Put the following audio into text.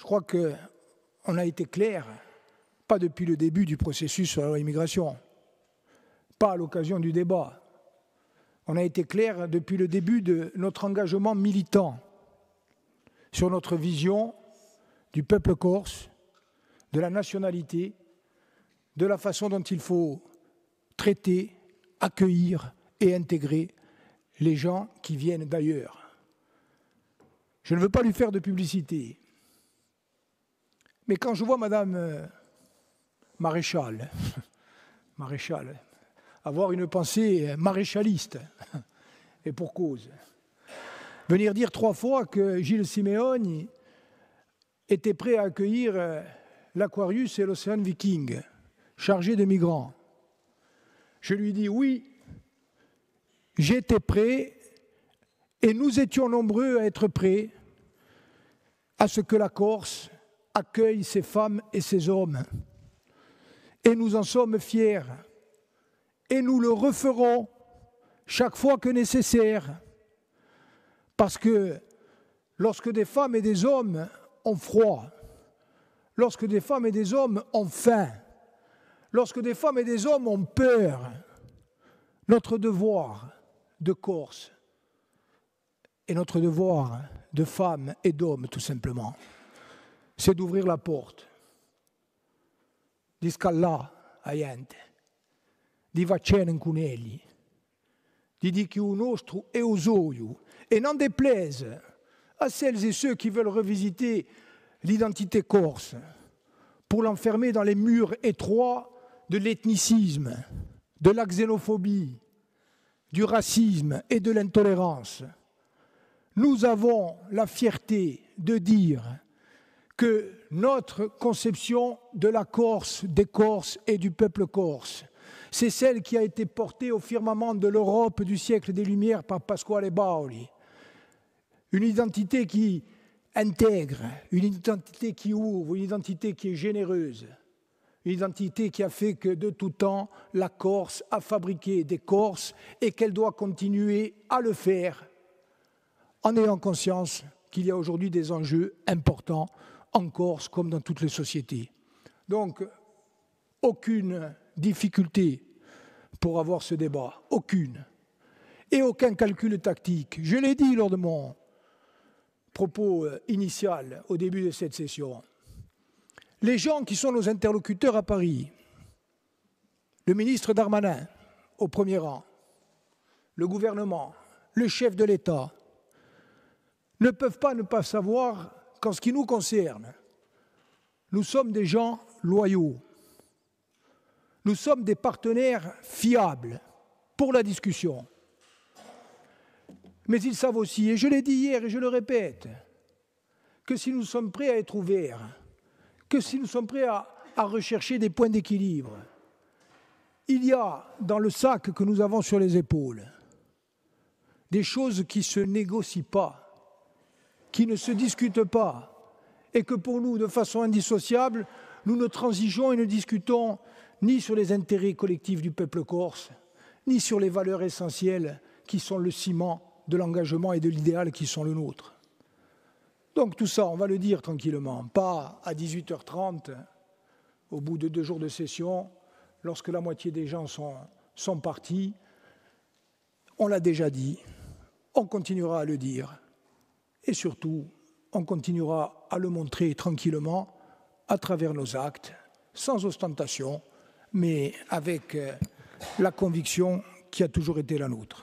Je crois qu'on a été clair, pas depuis le début du processus sur l'immigration, pas à l'occasion du débat. On a été clair depuis le début de notre engagement militant sur notre vision du peuple corse, de la nationalité, de la façon dont il faut traiter, accueillir et intégrer les gens qui viennent d'ailleurs. Je ne veux pas lui faire de publicité, mais quand je vois Madame Maréchal avoir une pensée maréchaliste, et pour cause, venir dire 3 fois que Gilles Simeoni était prêt à accueillir l'Aquarius et l'Océan Viking, chargés de migrants. Je lui dis oui, j'étais prêt et nous étions nombreux à être prêts à ce que la Corse accueille ces femmes et ces hommes. Et nous en sommes fiers. Et nous le referons chaque fois que nécessaire. Parce que lorsque des femmes et des hommes ont froid, lorsque des femmes et des hommes ont faim, lorsque des femmes et des hommes ont peur, notre devoir de Corse et notre devoir de femmes et d'hommes, tout simplement, c'est d'ouvrir la porte, di scallare a gente, di vaccare in cunelli, di dire che un nostro è usoio, et n'en déplaise à celles et ceux qui veulent revisiter l'identité corse pour l'enfermer dans les murs étroits de l'ethnicisme, de la xénophobie, du racisme et de l'intolérance. Nous avons la fierté de dire que notre conception de la Corse, des Corses et du peuple corse, c'est celle qui a été portée au firmament de l'Europe du siècle des Lumières par Pasquale Bauli. Une identité qui intègre, une identité qui ouvre, une identité qui est généreuse, une identité qui a fait que de tout temps, la Corse a fabriqué des Corses et qu'elle doit continuer à le faire en ayant conscience qu'il y a aujourd'hui des enjeux importants en Corse comme dans toutes les sociétés. Donc, aucune difficulté pour avoir ce débat, aucune. Et aucun calcul tactique. Je l'ai dit lors de mon propos initial au début de cette session. Les gens qui sont nos interlocuteurs à Paris, le ministre Darmanin au premier rang, le gouvernement, le chef de l'État, ne peuvent pas ne pas savoir qu'en ce qui nous concerne, nous sommes des gens loyaux. Nous sommes des partenaires fiables pour la discussion. Mais ils savent aussi, et je l'ai dit hier et je le répète, que si nous sommes prêts à être ouverts, que si nous sommes prêts à rechercher des points d'équilibre, il y a dans le sac que nous avons sur les épaules des choses qui ne se négocient pas, qui ne se discutent pas, et que pour nous, de façon indissociable, nous ne transigeons et ne discutons ni sur les intérêts collectifs du peuple corse, ni sur les valeurs essentielles qui sont le ciment de l'engagement et de l'idéal qui sont le nôtre. Donc tout ça, on va le dire tranquillement, pas à 18h30, au bout de 2 jours de session, lorsque la moitié des gens sont partis. On l'a déjà dit, on continuera à le dire, et surtout, on continuera à le montrer tranquillement à travers nos actes, sans ostentation, mais avec la conviction qui a toujours été la nôtre.